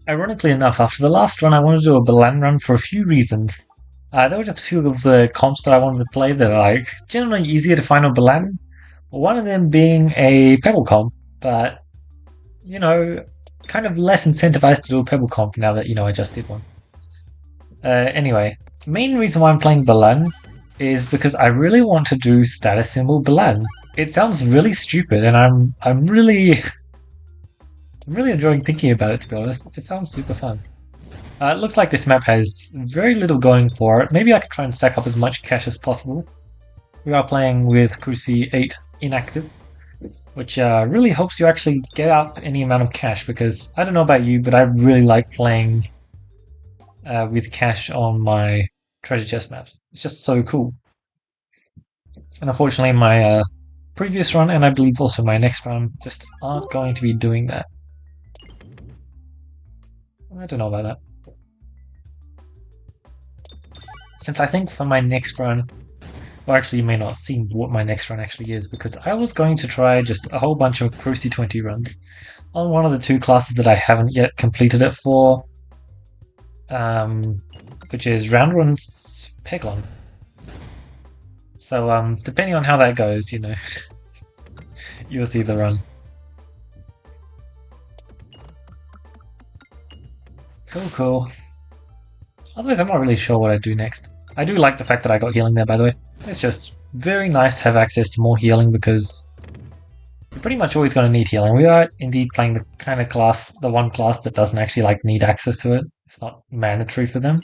Ironically enough, after the last run, I wanted to do a Balan run for a few reasons. There were just a few of the comps that I wanted to play that are like generally easier to find on Balan. One of them being a Pebble comp, but you know, kind of less incentivized to do a Pebble comp now that I just did one. Anyway, the main reason why I'm playing Balan is because I really want to do status symbol Balan. It sounds really stupid, and I'm really I'm really enjoying thinking about it. To be honest, it just sounds super fun. It looks like this map has very little going for it. Maybe I could try and stack up as much cash as possible. We are playing with Cruci 8 inactive, which really helps you actually get up any amount of cash, because I don't know about you, but I really like playing with cash on my treasure chest maps. It's just so cool. And unfortunately, my previous run, and I believe also my next run, just aren't going to be doing that. I don't know about that. Since I think for my next run, well, actually, you may not have seen what my next run actually is, because I was going to try just a whole bunch of Cruci 20 runs on one of the two classes that I haven't yet completed it for, which is Round One's Peglin. So, depending on how that goes, you'll see the run. Cool. Otherwise, I'm not really sure what I'd do next. I do like the fact that I got healing there, by the way. It's just very nice to have access to more healing, because you're pretty much always going to need healing. We are indeed playing the kind of class, the one class that doesn't actually need access to it. It's not mandatory for them,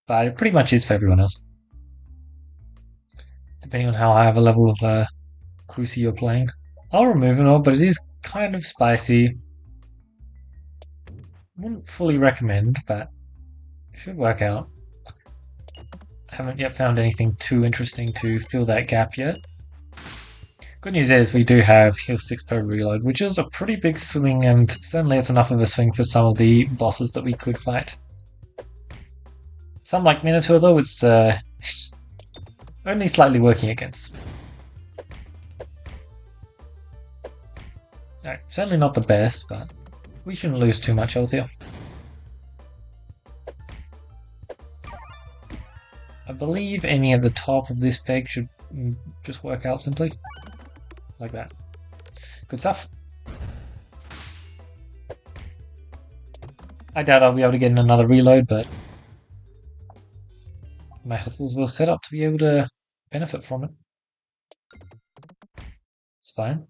but it pretty much is for everyone else, depending on how high of a level of Cruci you're playing. I'll remove it all, but it is kind of spicy. Wouldn't fully recommend, but it should work out. Haven't yet found anything too interesting to fill that gap yet. Good news is we do have heal 6 per reload, which is a pretty big swing, and certainly it's enough of a swing for some of the bosses that we could fight. Some like Minotaur though, it's only slightly working against. Right, certainly not the best, but we shouldn't lose too much health here. I believe aiming at the top of this peg should just work out simply. Like that. Good stuff. I doubt I'll be able to get in another reload, but my health was well set up to be able to benefit from it. It's fine.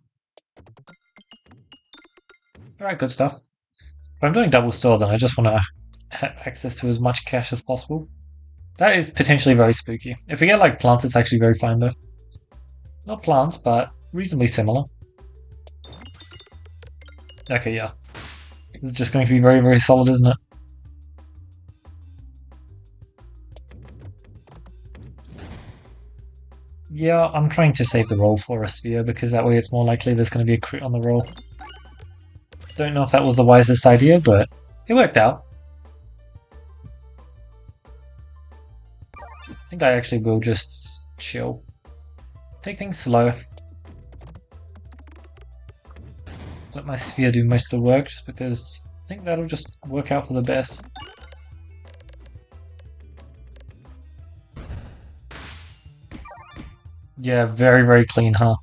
Alright, good stuff. If I'm doing double store, then I just want to have access to as much cash as possible. That is potentially very spooky. If we get like plants, it's actually very fine though. Not plants, but reasonably similar. Okay, yeah. This is just going to be very, very solid, isn't it? Yeah, I'm trying to save the roll for a sphere, because that way it's more likely there's going to be a crit on the roll. Don't know if that was the wisest idea, but it worked out. I think I actually will just chill. Take things slow. Let my sphere do most of the work, just because I think that'll just work out for the best. Yeah, very, very clean, huh?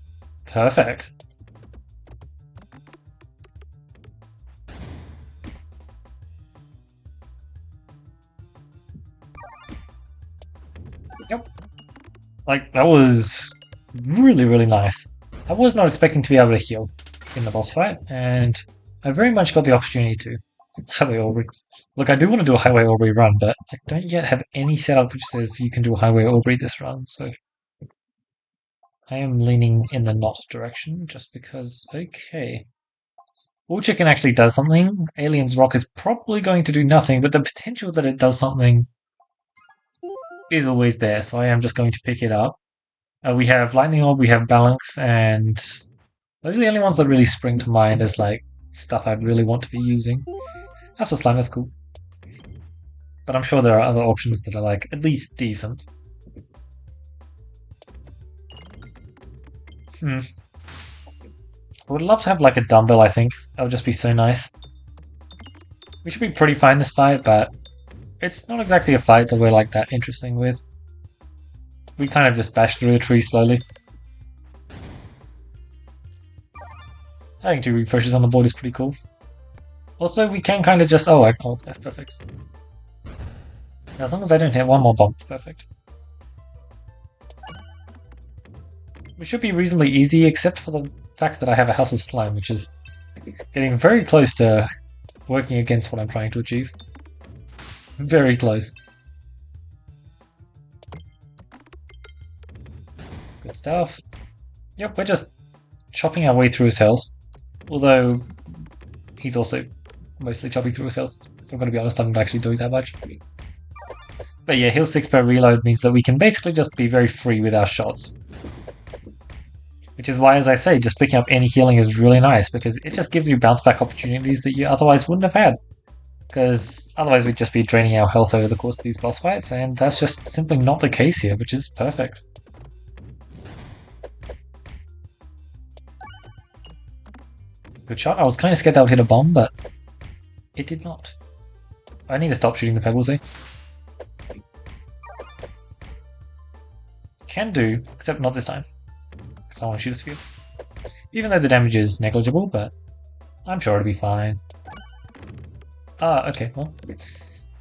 Perfect. Yep. Like, that was really, really nice. I was not expecting to be able to heal in the boss fight, and I very much got the opportunity to. Highway Aubrey. Look, I do want to do a Highway Aubrey run, but I don't yet have any setup which says you can do a Highway Aubrey this run, so I am leaning in the not direction, just because, okay. Wool Chicken actually does something. Alien's Rock is probably going to do nothing, but the potential that it does something is always there, so I am just going to pick it up. We have Lightning Orb, we have Balance, and those are the only ones that really spring to mind as like stuff I'd really want to be using. That's a slime, that's cool. But I'm sure there are other options that are like at least decent. I would love to have like a dumbbell, I think. That would just be so nice. We should be pretty fine this fight, but it's not exactly a fight that we're like that interesting with. We kind of just bash through the tree slowly. Having 2 refreshes on the board is pretty cool. Also, we can kind of just... Oh, that's perfect. As long as I don't hit one more bomb, it's perfect. Which should be reasonably easy, except for the fact that I have a House of Slime, which is getting very close to working against what I'm trying to achieve. Very close. Good stuff. Yep, we're just chopping our way through his health. Although, he's also mostly chopping through his health. So I'm going to be honest, I'm not actually doing that much. But yeah, heal 6 per reload means that we can basically just be very free with our shots. Which is why, as I say, just picking up any healing is really nice, because it just gives you bounce back opportunities that you otherwise wouldn't have had. Because otherwise we'd just be draining our health over the course of these boss fights, and that's just simply not the case here, which is perfect. Good shot. I was kind of scared that would hit a bomb, but it did not. I need to stop shooting the pebbles, eh? Can do, except not this time. Because I want to shoot a sphere. Even though the damage is negligible, but I'm sure it'll be fine. Ah, okay, well.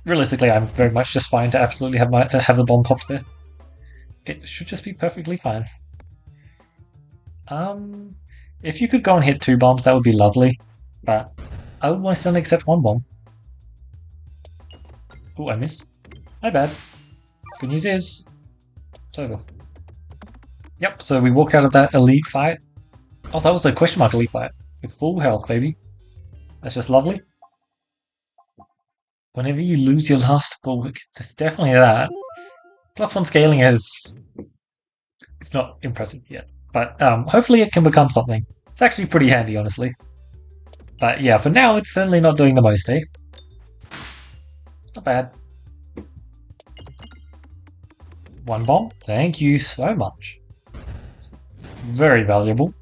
Realistically, I'm very much just fine to absolutely have the bomb popped there. It should just be perfectly fine. If you could go and hit 2 bombs, that would be lovely. But I would most certainly accept 1 bomb. Oh, I missed. My bad. Good news is, it's over. Yep, so we walk out of that elite fight. Oh, that was a question mark elite fight. With full health, baby. That's just lovely. Whenever you lose your last bulwark, there's definitely that. +1 scaling is... It's not impressive yet. But hopefully it can become something. It's actually pretty handy, honestly. But yeah, for now, it's certainly not doing the most, eh? Not bad. 1 bomb. Thank you so much. Very valuable.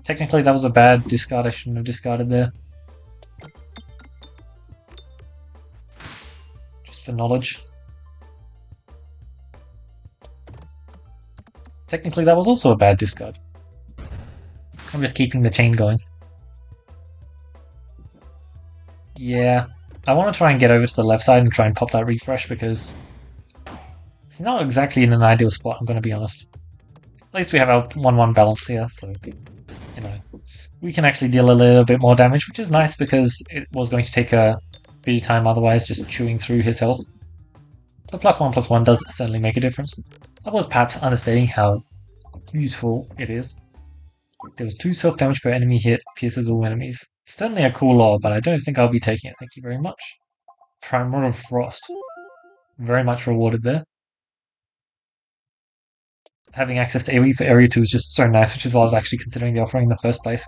Technically, that was a bad discard. I shouldn't have discarded there. Just for knowledge. Technically, that was also a bad discard. I'm just keeping the chain going. Yeah, I want to try and get over to the left side and try and pop that refresh because it's not exactly in an ideal spot, I'm going to be honest. At least we have our 1-1 balance here, so, you know, we can actually deal a little bit more damage, which is nice because it was going to take a bit of time otherwise, just chewing through his health. The +1/+1 does certainly make a difference. I was perhaps understating how useful it is. There was 2 self-damage per enemy hit, pierces all enemies. Certainly a cool law, but I don't think I'll be taking it, thank you very much. Primordial Frost. Very much rewarded there. Having access to AoE for Area 2 is just so nice, which is why I was actually considering the offering in the first place.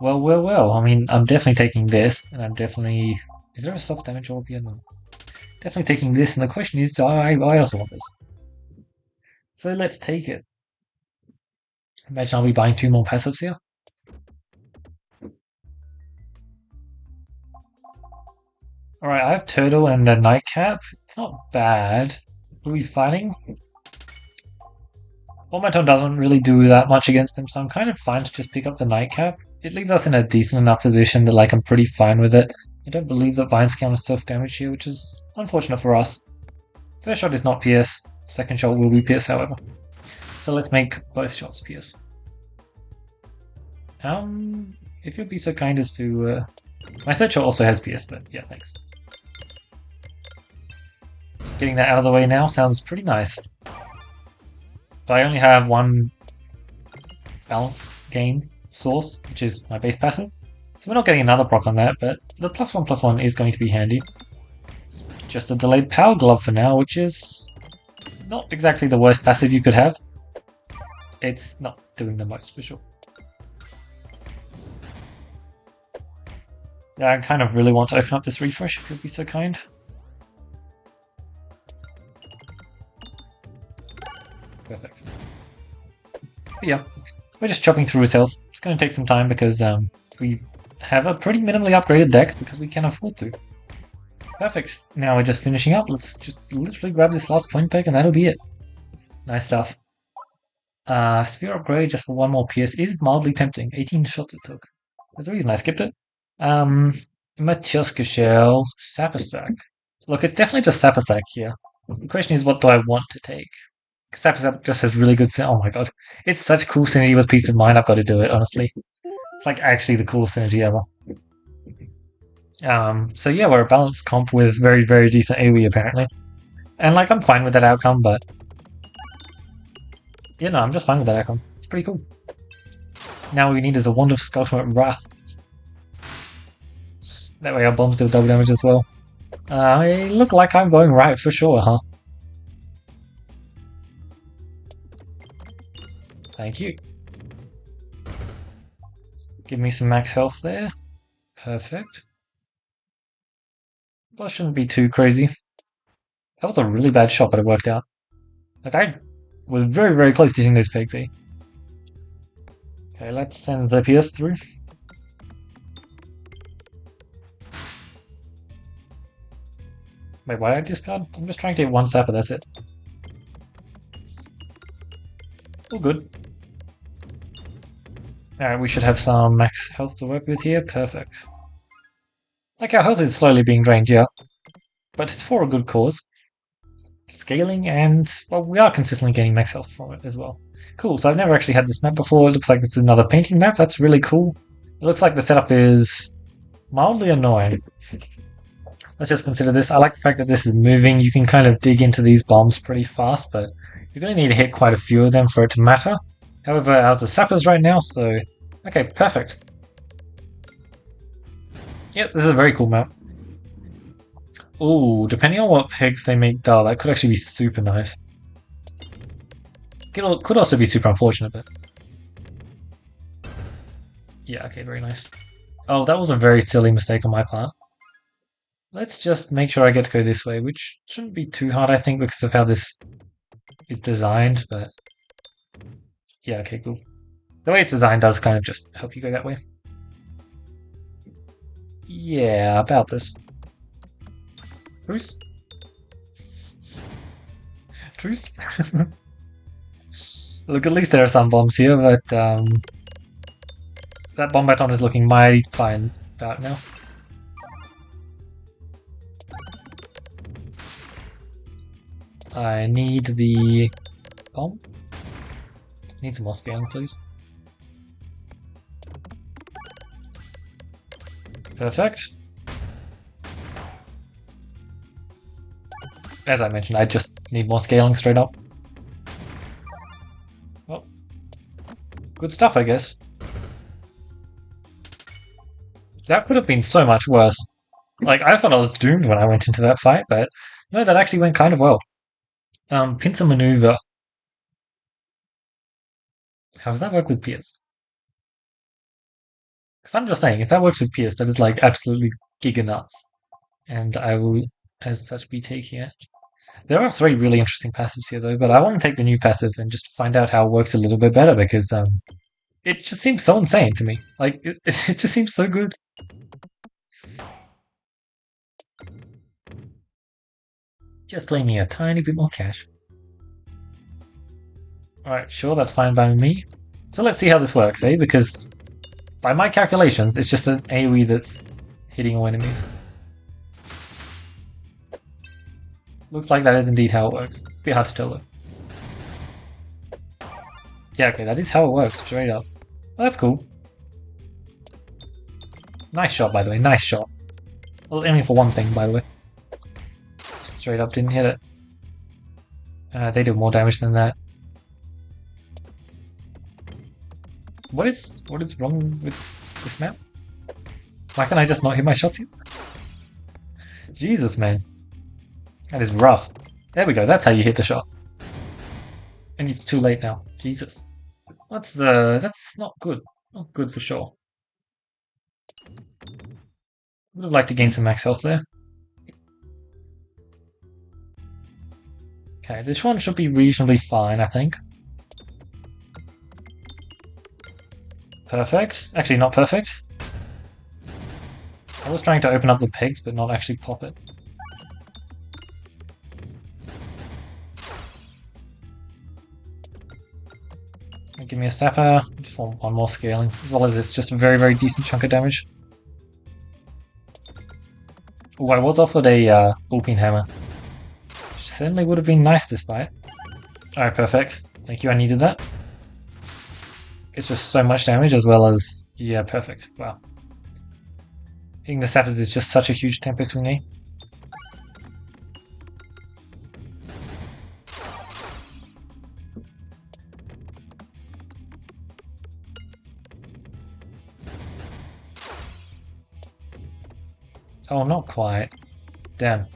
Well, well, well, I mean, I'm definitely taking this, and I'm definitely... Is there a self-damage orb here? No. Definitely taking this, and the question is, I also want this. So let's take it. Imagine I'll be buying 2 more passives here. Alright, I have Turtle and a Nightcap. It's not bad. Are we fighting? Automaton doesn't really do that much against him, so I'm kind of fine to just pick up the Nightcap. It leaves us in a decent enough position that like I'm pretty fine with it. I don't believe that Vines counters self-damage here, which is unfortunate for us. First shot is not Pierce, second shot will be Pierce, however. So let's make both shots Pierce. If you'd be so kind as to... My third shot also has Pierce, but yeah, thanks. Just getting that out of the way now sounds pretty nice. So I only have 1 balance gain source, which is my base passive. So we're not getting another proc on that, but the +1/+1 is going to be handy. It's just a delayed Power Glove for now, which is not exactly the worst passive you could have. It's not doing the most, for sure. Yeah, I kind of really want to open up this refresh, if you'll be so kind. Perfect. But yeah, we're just chopping through his health. It's going to take some time because we have a pretty minimally upgraded deck because we can afford to. Perfect. Now we're just finishing up. Let's just literally grab this last coin peg and that'll be it. Nice stuff. Sphere upgrade just for one more PS is mildly tempting. 18 shots it took. There's a reason I skipped it. Matryoshka Shell, Sapasack. Look, it's definitely just Sapasack here. The question is, what do I want to take? Sapasack just has really good. Oh my god, it's such cool synergy with Peace of Mind. I've got to do it, honestly. It's like actually the coolest synergy ever. So yeah, we're a balanced comp with very, very decent AoE apparently. And like, I'm fine with that outcome, but yeah, no, I'm just fine with that outcome. It's pretty cool. Now what we need is a Wand of Skulkment Wrath. That way our bombs do double damage as well. I look like I'm going right for sure, huh? Thank you. Give me some max health there. Perfect. That shouldn't be too crazy. That was a really bad shot, but it worked out. Like, I was very, very close to hitting those pegs, eh? Okay, let's send the PS through. Wait, why did I discard? I'm just trying to get one sapper, that's it. All good. Alright, we should have some max health to work with here. Perfect. Like, our health is slowly being drained, yeah. But it's for a good cause. Scaling and, well, we are consistently getting max health from it as well. Cool, so I've never actually had this map before. It looks like this is another painting map. That's really cool. It looks like the setup is mildly annoying. Let's just consider this. I like the fact that this is moving. You can kind of dig into these bombs pretty fast, but you're going to need to hit quite a few of them for it to matter. However, ours are sappers right now, so... Okay, perfect. Yep, this is a very cool map. Ooh, depending on what pegs they make dull, that could actually be super nice. Could also be super unfortunate, but... Yeah, okay, very nice. Oh, that was a very silly mistake on my part. Let's just make sure I get to go this way, which shouldn't be too hard, I think, because of how this is designed, but... Yeah, okay, cool. The way it's designed does kind of just help you go that way. Yeah, about this. Truce? Truce? Look, at least there are some bombs here, but that bomb baton is looking mighty fine about now. I need the bomb. Need some more scaling, please. Perfect. As I mentioned, I just need more scaling straight up. Well, good stuff, I guess. That could have been so much worse. Like, I thought I was doomed when I went into that fight, but no, that actually went kind of well. Pincer maneuver. How does that work with Pierce? Because I'm just saying, if that works with Pierce, that is like absolutely giga nuts. And I will, as such, be taking it. There are 3 really interesting passives here, though, but I want to take the new passive and just find out how it works a little bit better, because it just seems so insane to me. Like, it just seems so good. Just leave me a tiny bit more cash. Alright, sure, that's fine by me. So let's see how this works, eh? Because by my calculations, it's just an AoE that's hitting all enemies. Looks like that is indeed how it works. Bit hard to tell though. Yeah, okay, that is how it works, straight up. Well, that's cool. Nice shot, by the way, nice shot. I was aiming for one thing, by the way. Straight up, didn't hit it. They do more damage than that. What is wrong with this map? Why can't I just not hit my shots here? Jesus, man. That is rough. There we go, that's how you hit the shot. And it's too late now. Jesus. That's not good. Not good for sure. Would have liked to gain some max health there. Okay, this one should be reasonably fine, I think. Perfect. Actually, not perfect. I was trying to open up the pigs, but not actually pop it. Give me a sapper. Just want one more scaling, as well as it's just a very, very decent chunk of damage. Oh, I was offered a bullpen hammer. Which certainly would have been nice this fight. Alright, perfect. Thank you, I needed that. It's just so much damage as well as... Yeah, perfect. Wow. Hitting the sappers is just such a huge tempo swing me. Oh, not quite. Damn.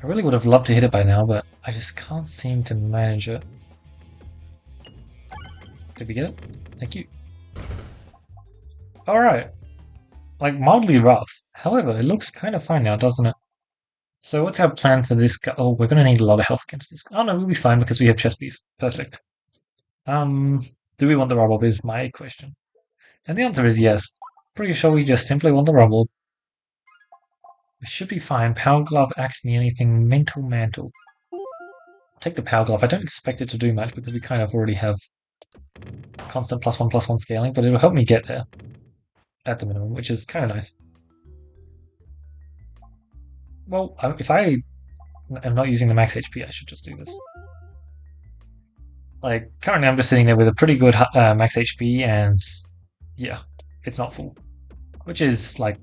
I really would have loved to hit it by now, but I just can't seem to manage it. Did we get it? Thank you. Alright. Like, mildly rough. However, it looks kind of fine now, doesn't it? So what's our plan for this guy? Oh, we're going to need a lot of health against this guy. Oh no, we'll be fine because we have chest piece. Perfect. Do we want the rubble is my question. And the answer is yes. Pretty sure we just simply want the rubble. We should be fine. Power Glove, Axe Me Anything, Mental Mantle. I'll take the Power Glove. I don't expect it to do much because we kind of already have constant +1/+1 scaling, but it'll help me get there at the minimum, which is kind of nice. Well, if I am not using the max HP, I should just do this. Like, currently I'm just sitting there with a pretty good max HP, and yeah, it's not full. Which is, like,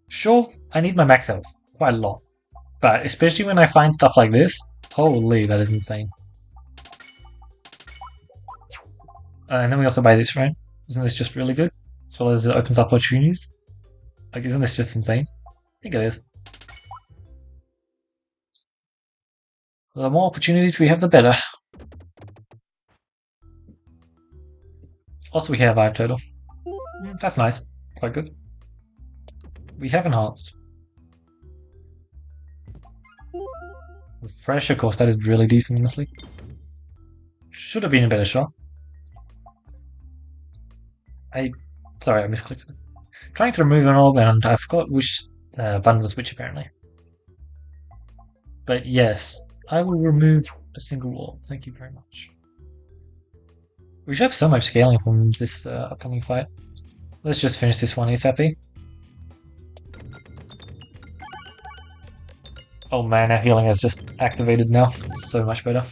sure, I need my max health quite a lot. But especially when I find stuff like this, holy, that is insane. And then we also buy this, right? Isn't this just really good? As well as it opens up opportunities? Like, isn't this just insane? I think it is. The more opportunities we have, the better. Also, we have 5 total. That's nice. Quite good. We have enhanced. Refresh, of course, that is really decent, honestly. Should have been a better shot. Sorry, I misclicked it. Trying to remove an orb, and I forgot which button was which, apparently. But yes, I will remove a single orb. Thank you very much. We should have so much scaling from this upcoming fight. Let's just finish this one ASAP. Oh man, our healing is just activated now. It's so much better.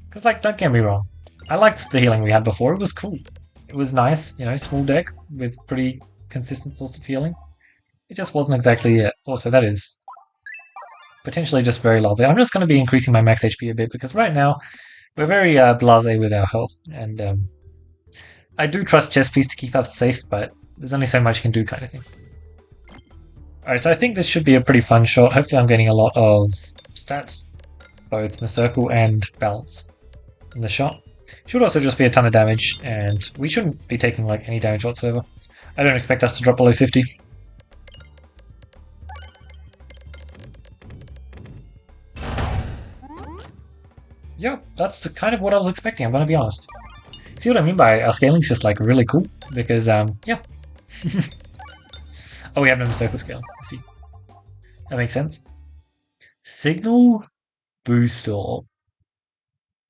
Because, like, don't get me wrong. I liked the healing we had before. It was cool. It was nice, you know, small deck with pretty consistent source of healing. It just wasn't exactly it. Also, that is potentially just very lovely. I'm just going to be increasing my max HP a bit because right now we're very blasé with our health. And I do trust chest piece to keep us safe, but there's only so much you can do kind of thing. Alright, so I think this should be a pretty fun shot. Hopefully I'm getting a lot of stats, both the circle and balance in the shot. Should also just be a ton of damage, and we shouldn't be taking like any damage whatsoever. I don't expect us to drop below 50. Yeah, that's kind of what I was expecting, I'm gonna be honest. See what I mean by our scaling's just like really cool? Because, yeah. Oh, we have no circle scale. I see. That makes sense. Signal Booster.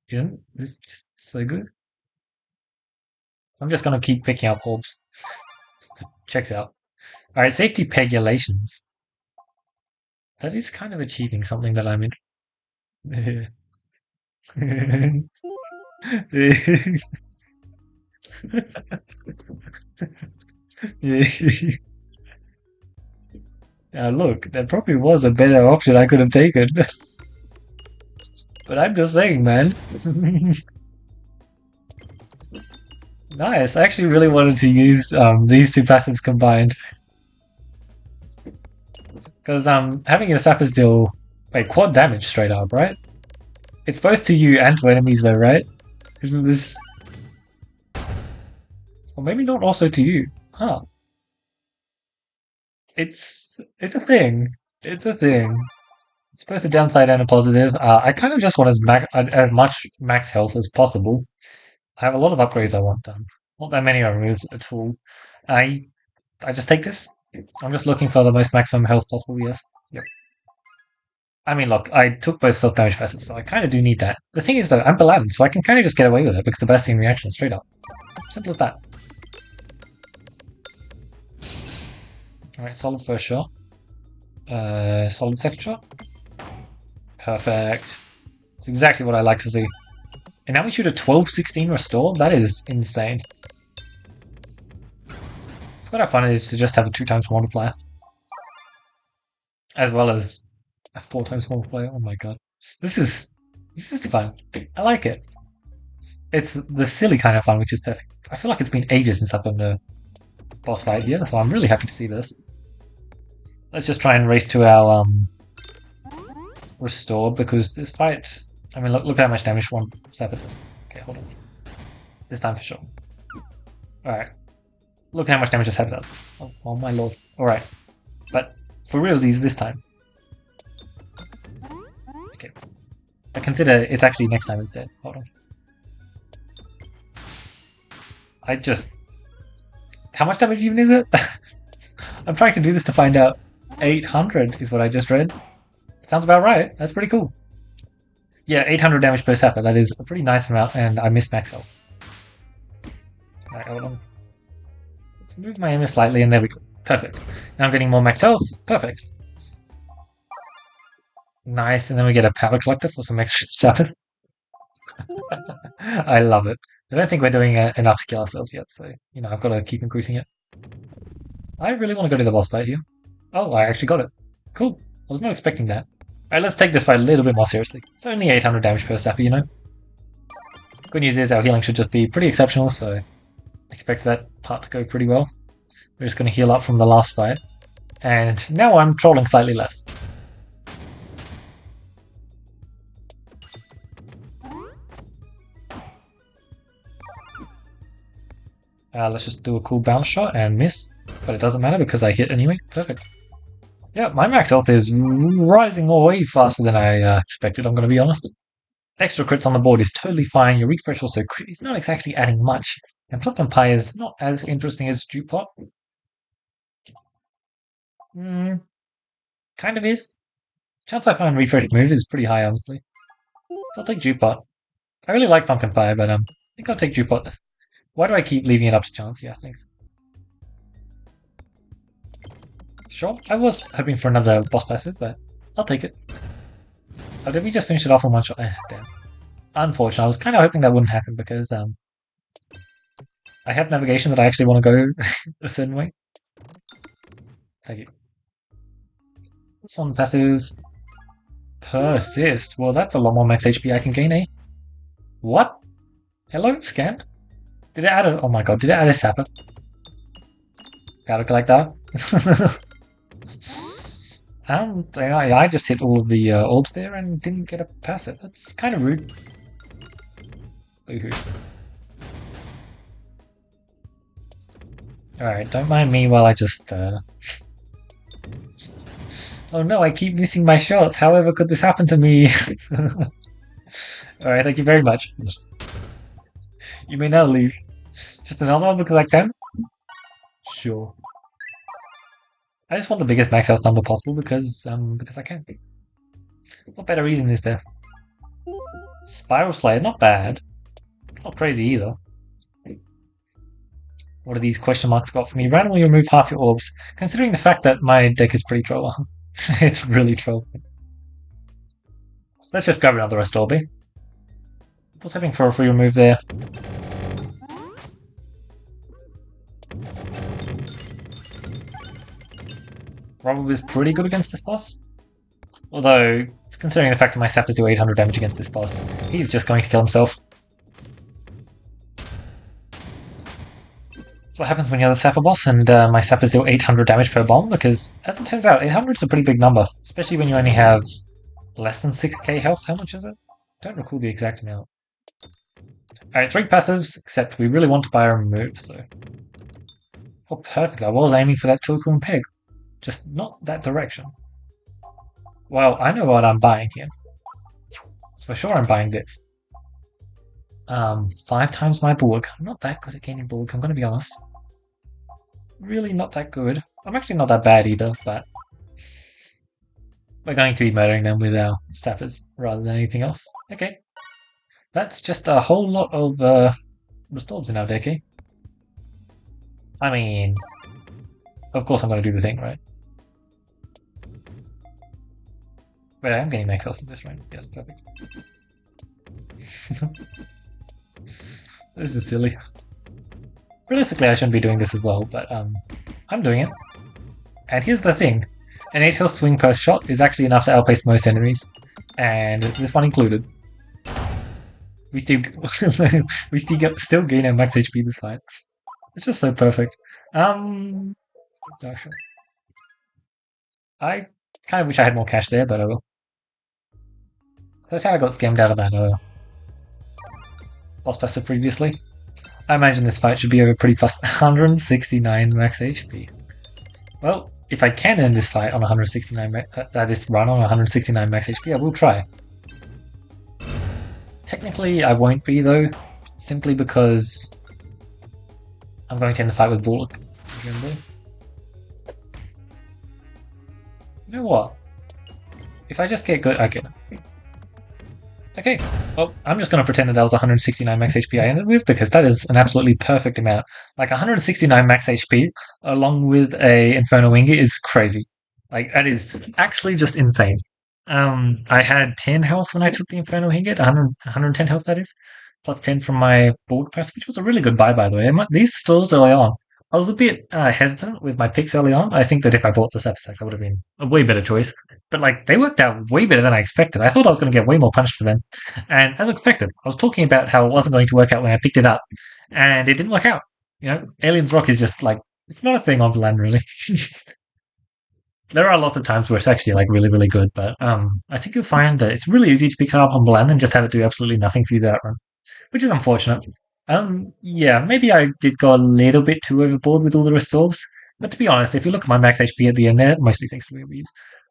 Isn't this just so good? I'm just gonna keep picking up orbs. Checks out. Alright, safety pegulations. That is kind of achieving something that I'm in. Now look, that probably was a better option I could have taken. But I'm just saying, man. Nice, I actually really wanted to use these two passives combined. Because having your sappers deal quad damage straight up, right? It's both to you and to enemies though, right? Isn't this... Or maybe not also to you. Huh. It's a thing. It's a thing. It's both a downside and a positive. I kind of just want as much max health as possible. I have a lot of upgrades I want done. Not that many are removes at all. I just take this? I'm just looking for the most maximum health possible, yes. Yep. I mean, look, I took both self-damage passives, so I kind of do need that. The thing is, though, I'm Paladin, so I can kind of just get away with it because the bursting reaction is straight up. Simple as that. Alright, solid first shot. Solid second shot. Perfect. It's exactly what I like to see. And now we shoot a 12-16 restore? That is insane. I forgot how fun it is to just have a 2x multiplier. As well as a 4x multiplier. Oh my god. This is fun. I like it. It's the silly kind of fun, which is perfect. I feel like it's been ages since I've done a boss fight here, so I'm really happy to see this. Let's just try and race to our restore, because this fight... I mean, look how much damage one Zapper does. Okay, hold on. This time for sure. Alright. Look how much damage a Zapper does. Oh my lord. Alright. But for realsies this time. Okay. I consider it's actually next time instead. Hold on. I just... How much damage even is it? I'm trying to do this to find out. 800 is what I just read. Sounds about right. That's pretty cool. Yeah, 800 damage per Zapper. That is a pretty nice amount, and I missed max health. Alright, hold on. Let's move my aim slightly, and there we go. Perfect. Now I'm getting more max health. Perfect. Nice, and then we get a power collector for some extra Zapper. I love it. I don't think we're doing enough to kill ourselves yet, so, you know, I've got to keep increasing it. I really want to go to the boss fight here. Oh, I actually got it. Cool. I was not expecting that. Alright, let's take this fight a little bit more seriously. It's only 800 damage per Zapper, you know? Good news is our healing should just be pretty exceptional, so expect that part to go pretty well. We're just going to heal up from the last fight. And now I'm trolling slightly less. Let's just do a cool bounce shot and miss. But it doesn't matter because I hit anyway. Perfect. Yeah, my max health is rising way faster than I expected, I'm going to be honest. Extra crits on the board is totally fine. Your refresh also is not exactly adding much. And Pumpkin Pie is not as interesting as Stew Pot. Kind of is. Chance I find refresh move is pretty high, honestly. So I'll take Stew Pot. I really like Pumpkin Pie, but I think I'll take Stew Pot. Why do I keep leaving it up to chance? Yeah, thanks. Sure, I was hoping for another boss passive, but I'll take it. Oh, did we just finish it off in one shot? Damn. Unfortunate. I was kind of hoping that wouldn't happen because I have navigation that I actually want to go a certain way. Thank you. This one passive. Persist. Well, that's a lot more max HP I can gain, eh? What? Hello, scanned? Did it add a... Oh my god, did it add a Zapper? Gotta collect that. I just hit all of the orbs there and didn't get a passive. That's kind of rude. Boo-hoo. Alright, don't mind me while I just... Oh no, I keep missing my shots. However could this happen to me? Alright, thank you very much. You may now leave. Just another one because I can? Sure. I just want the biggest max health number possible because I can. What better reason is there? Spiral Slayer, not bad. Not crazy either. What are these question marks got for me? Randomly remove half your orbs. Considering the fact that my deck is pretty troll. It's really troll. Let's just grab another restore B. What's hoping for a free remove there? Rob is pretty good against this boss. Although, considering the fact that my sappers do 800 damage against this boss, he's just going to kill himself. That's what happens when you're the sapper boss and my sappers do 800 damage per bomb, because as it turns out, 800 is a pretty big number, especially when you only have less than 6k health. How much is it? Don't recall the exact amount. Alright, 3 passives, except we really want to buy a remove, so... Oh, perfect. I was aiming for that Tilku and Peg. Just not that direction. Well, I know what I'm buying here. So for sure I'm buying this. 5 times my bulwark. I'm not that good at gaining bulwark, I'm gonna be honest. really not that good. I'm actually not that bad either, but we're going to be murdering them with our sappers rather than anything else. Okay, that's just a whole lot of restores in our deck, eh? I mean, of course I'm going to do the thing, right? Wait, I am getting max health with this, right? Yes, perfect. This is silly. Realistically, I shouldn't be doing this as well, but I'm doing it. And here's the thing. An 8 health swing per shot is actually enough to outpace most enemies, and this one included. We still still gain our max HP this fight. It's just so perfect. Gosh, I kind of wish I had more cash there, but oh well. So that's how I got scammed out of that boss passive previously. I imagine this fight should be over pretty fast. 169 max HP. Well, if I can end this fight on 169, this run on 169 max HP, I will try. Technically, I won't be though, simply because I'm going to end the fight with Bullock. Presumably. You know what? If I just get good, okay. Well, I'm just going to pretend that was 169 max HP I ended with because that is an absolutely perfect amount. Like 169 max HP along with a Inferno Winger is crazy. Like that is actually just insane. I had 10 health when I took the Inferno Ingot, 110 health that is, plus 10 from my board press, which was a really good buy by the way. These stalls early on, I was a bit hesitant with my picks early on. I think that if I bought this episode, that would have been a way better choice. But like they worked out way better than I expected. I thought I was going to get way more punished for them, and as expected, I was talking about how it wasn't going to work out when I picked it up, and it didn't work out. You know, Aliens Rock is just like it's not a thing on land really. There are lots of times where it's actually like really, really good, but I think you'll find that it's really easy to pick it up on Bland and just have it do absolutely nothing for you that run, which is unfortunate. Yeah, maybe I did go a little bit too overboard with all the restores, but to be honest, if you look at my max HP at the end there, mostly thanks to reviews,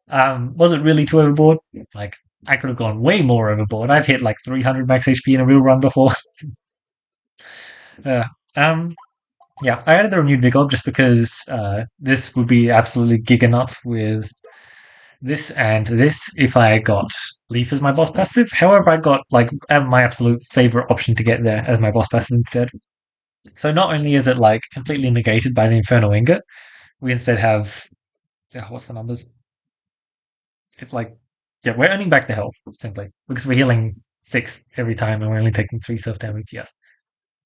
was it really too overboard? Like, I could have gone way more overboard. I've hit like 300 max HP in a real run before. Yeah. Yeah, I added the renewed Vigor just because this would be absolutely giga nuts with this and this if I got Leaf as my boss passive. However, I got like my absolute favorite option to get there as my boss passive instead. So not only is it like completely negated by the Inferno Ingot, we instead have what's the numbers? It's like yeah, we're earning back the health simply because we're healing 6 every time and we're only taking 3 self damage. Yes,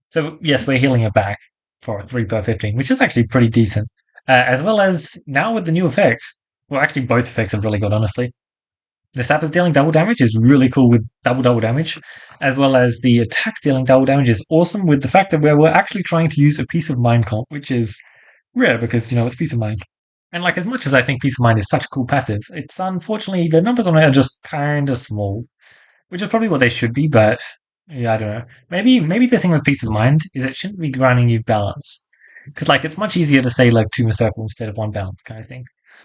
so yes, we're healing it back for 3 per 15, which is actually pretty decent. As well as now with the new effects, well, actually both effects are really good, honestly. The Sappers dealing double damage is really cool with double damage, as well as the attacks dealing double damage is awesome with the fact that we're actually trying to use a Piece of Mind comp, which is rare because, you know, it's Piece of Mind. And like as much as I think Piece of Mind is such a cool passive, it's unfortunately the numbers on it are just kind of small, which is probably what they should be, but yeah, I don't know. Maybe the thing with Peace of Mind is it shouldn't be granting you balance. Because like it's much easier to say like 2 circle instead of 1 balance kind of thing.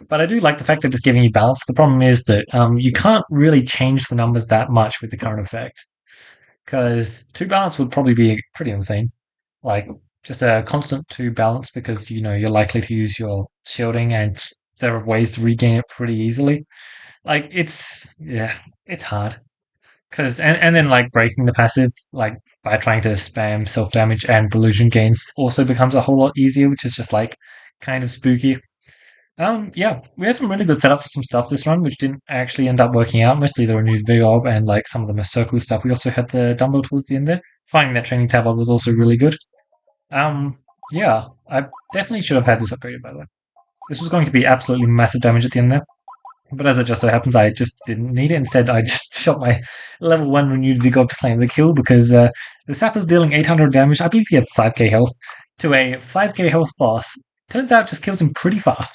But I do like the fact that it's giving you balance. The problem is that you can't really change the numbers that much with the current effect. Because 2 balance would probably be pretty insane. Like just a constant 2 balance because you know you're likely to use your shielding and there are ways to regain it pretty easily. Like it's hard. Because and then like breaking the passive like by trying to spam self damage and delusion gains also becomes a whole lot easier, which is just like kind of spooky. Yeah, we had some really good setup for some stuff this run, which didn't actually end up working out. Mostly the renewed Vigor and like some of the circle stuff. We also had the Dumbo towards the end there. Finding that training tab was also really good. Um, yeah, I definitely should have had this upgraded by the way. This was going to be absolutely massive damage at the end there. But as it just so happens, I just didn't need it. Instead, I just shot my level 1 renewed Vigor to claim the kill because the Sapper's dealing 800 damage. I believe he had 5k health to a 5k health boss. Turns out just kills him pretty fast.